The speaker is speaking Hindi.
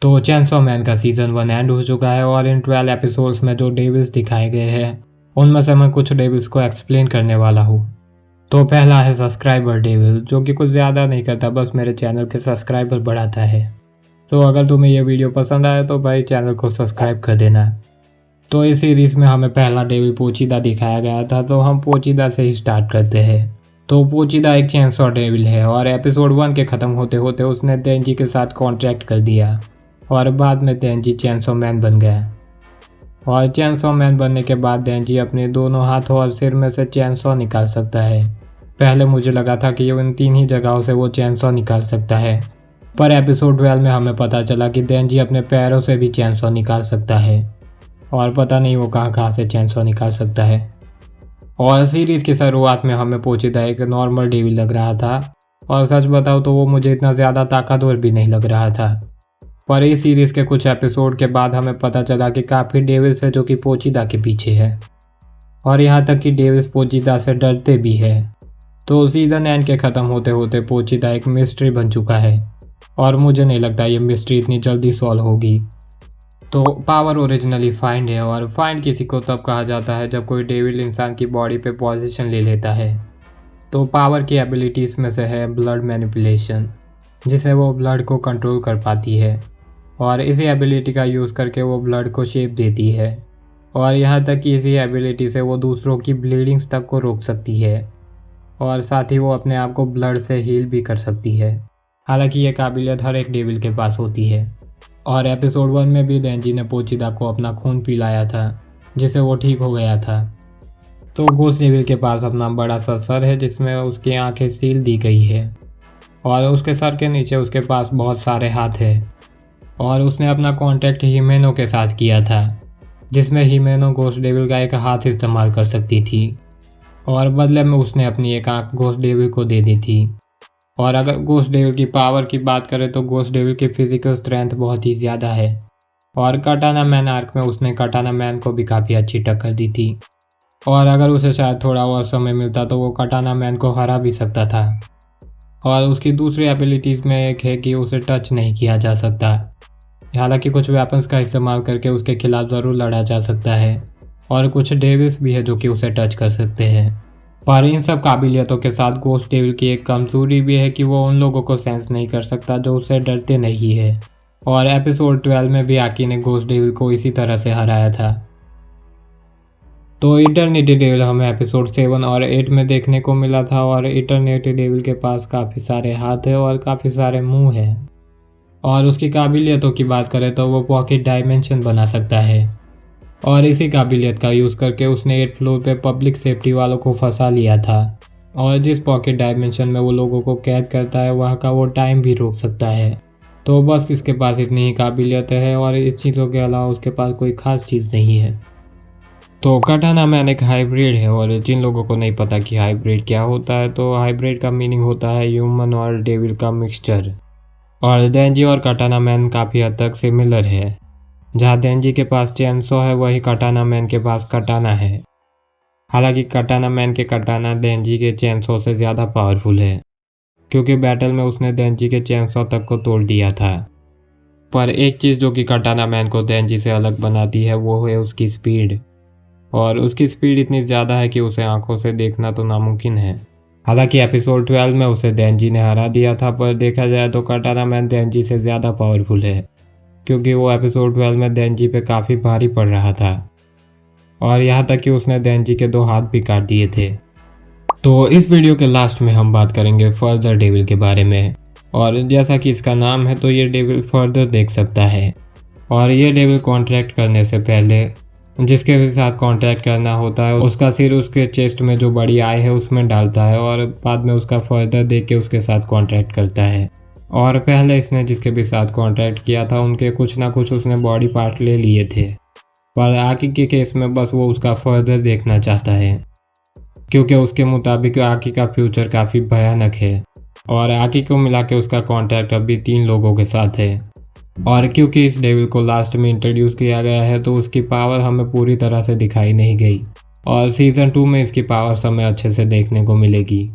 तो चेनसॉ मैन का सीज़न 1 एंड हो चुका है और इन 12 एपिसोड्स में जो डेविल्स दिखाए गए हैं उनमें से मैं कुछ डेविल्स को एक्सप्लेन करने वाला हूँ। तो पहला है सब्सक्राइबर डेविल, जो कि कुछ ज़्यादा नहीं करता, बस मेरे चैनल के सब्सक्राइबर बढ़ाता है। तो अगर तुम्हें यह वीडियो पसंद आए तो भाई चैनल को सब्सक्राइब कर देना। तो इस सीरीज़ में हमें पहला डेविल पोचीदा दिखाया गया था, तो हम पोचीदा से ही स्टार्ट करते हैं। तो पोचीदा एक चेनसॉ डेविल है और एपिसोड 1 के ख़त्म होते होते उसने देंजी के साथ कॉन्ट्रैक्ट कर दिया और बाद में देंजी चेनसॉ मैन बन गया। और चेनसॉ मैन बनने के बाद देंजी अपने दोनों हाथों और सिर में से चेनसॉ निकाल सकता है। पहले मुझे लगा था कि इन 3 ही जगहों से वो चेनसॉ निकाल सकता है, पर एपिसोड 12 में हमें पता चला कि देंजी अपने पैरों से भी चेनसॉ निकाल सकता है और पता नहीं वो कहाँ से चेनसॉ निकाल सकता है। और सीरीज़ की शुरुआत में हमें पोचीदा एक नॉर्मल डेविल लग रहा था और सच बताऊँ तो वो मुझे इतना ज़्यादा ताकतवर भी नहीं लग रहा था। पर इस सीरीज़ के कुछ एपिसोड के बाद हमें पता चला कि काफ़ी डेविल्स है जो कि पोचीदा के पीछे है और यहाँ तक कि डेविल्स पोचीदा से डरते भी है। तो सीज़न एंड के ख़त्म होते होते पोचीदा एक मिस्ट्री बन चुका है और मुझे नहीं लगता ये मिस्ट्री इतनी जल्दी सॉल्व होगी। तो पावर ओरिजिनली फाइंड है और फाइंड किसी को तब कहा जाता है जब कोई डेविल इंसान की बॉडी पे पोजीशन ले लेता है। तो पावर की एबिलिटीज़ में से है ब्लड मैनिपुलेशन, जिसे वो ब्लड को कंट्रोल कर पाती है और इसी एबिलिटी का यूज़ करके वो ब्लड को शेप देती है और यहाँ तक कि इसी एबिलिटी से वो दूसरों की ब्लीडिंग्स तक को रोक सकती है और साथ ही वो अपने आप को ब्लड से हील भी कर सकती है। हालांकि ये काबिलियत हर एक डेविल के पास होती है और एपिसोड 1 में भी देंजी ने पोचीदा को अपना खून पिलाया था जिससे वो ठीक हो गया था। तो घोस्ट डेविल के पास अपना बड़ा सा सर है जिसमें उसकी आंखें सील दी गई है और उसके सर के नीचे उसके पास बहुत सारे हाथ है और उसने अपना कॉन्टैक्ट हिमेनो के साथ किया था, जिसमें हिमेनो घोस्ट डेविल का एक हाथ इस्तेमाल कर सकती थी और बदले में उसने अपनी एक आंख घोस्ट डेविल को दे दी थी। और अगर घोस्ट डेविल की पावर की बात करें तो घोस्ट डेविल की फिजिकल स्ट्रेंथ बहुत ही ज़्यादा है और कटाना मैन आर्क में उसने कटाना मैन को भी काफ़ी अच्छी टक्कर दी थी और अगर उसे शायद थोड़ा और समय मिलता तो वो कटाना मैन को हरा भी सकता था। और उसकी दूसरी एबिलिटीज़ में एक है कि उसे टच नहीं किया जा सकता, हालांकि कुछ वेपन्स का इस्तेमाल करके उसके खिलाफ ज़रूर लड़ा जा सकता है और कुछ डेविल्स भी है जो कि उसे टच कर सकते हैं। पर इन सब काबिलियतों के साथ घोस्ट डेविल की एक कमज़ोरी भी है कि वो उन लोगों को सेंस नहीं कर सकता जो उससे डरते नहीं है और एपिसोड 12 में भी आकी ने घोस्ट डेविल को इसी तरह से हराया था। तो इटर्निटी डेविल हमें एपिसोड 7 और 8 में देखने को मिला था और इटर्निटी डेविल के पास काफ़ी सारे हाथ है और काफ़ी सारे मुंह हैं और उसकी काबिलियतों की बात करें तो वो पॉकेट डायमेंशन बना सकता है और इसी काबिलियत का यूज़ करके उसने 8th फ्लोर पे पब्लिक सेफ्टी वालों को फंसा लिया था और जिस पॉकेट डायमेंशन में वो लोगों को कैद करता है वहाँ का वो टाइम भी रोक सकता है। तो बस इसके पास इतनी ही काबिलियत है और इस चीज़ों के अलावा उसके पास कोई ख़ास चीज़ नहीं है। तो कटाना मैन एक हाइब्रिड है और जिन लोगों को नहीं पता कि हाइब्रिड क्या होता है, तो हाइब्रिड का मीनिंग होता है ह्यूमन और डेविल का मिक्सचर। और देंजी और कटाना मैन काफ़ी हद तक सिमिलर है, जहाँ देंजी के पास चेनसॉ है वही कटाना मैन के पास कटाना है। हालांकि कटाना मैन के कटाना देंजी के चेनसॉ से ज़्यादा पावरफुल है क्योंकि बैटल में उसने देंजी के चेनसॉ तक को तोड़ दिया था। पर एक चीज़ जो कि कटाना मैन को देंजी से अलग बनाती है वो है उसकी स्पीड, और उसकी स्पीड इतनी ज़्यादा है कि उसे आंखों से देखना तो नामुमकिन है। हालांकि एपिसोड 12 में उसे देंजी ने हरा दिया था, पर देखा जाए तो कटाना मैन देंजी से ज़्यादा पावरफुल है क्योंकि वो एपिसोड 12 में देंजी पे काफ़ी भारी पड़ रहा था और यहाँ तक कि उसने देंजी के 2 हाथ भी काट दिए थे। तो इस वीडियो के लास्ट में हम बात करेंगे फर्दर डेविल के बारे में और जैसा कि इसका नाम है तो ये डेविल फर्दर देख सकता है और ये डेविल कॉन्ट्रैक्ट करने से पहले जिसके भी साथ कॉन्टैक्ट करना होता है उसका सिर उसके चेस्ट में जो बड़ी आई है उसमें डालता है और बाद में उसका फर्दर देख के उसके साथ कॉन्टैक्ट करता है। और पहले इसने जिसके भी साथ कॉन्टैक्ट किया था उनके कुछ ना कुछ उसने बॉडी पार्ट ले लिए थे, पर आकी के केस में बस वो उसका फर्दर देखना चाहता है क्योंकि उसके मुताबिक आकी का फ्यूचर काफ़ी भयानक है और आकी को मिला के उसका कॉन्टैक्ट अभी 3 लोगों के साथ है। और क्योंकि इस डेविल को लास्ट में इंट्रोड्यूस किया गया है तो उसकी पावर हमें पूरी तरह से दिखाई नहीं गई और सीज़न 2 में इसकी पावर हमें अच्छे से देखने को मिलेगी।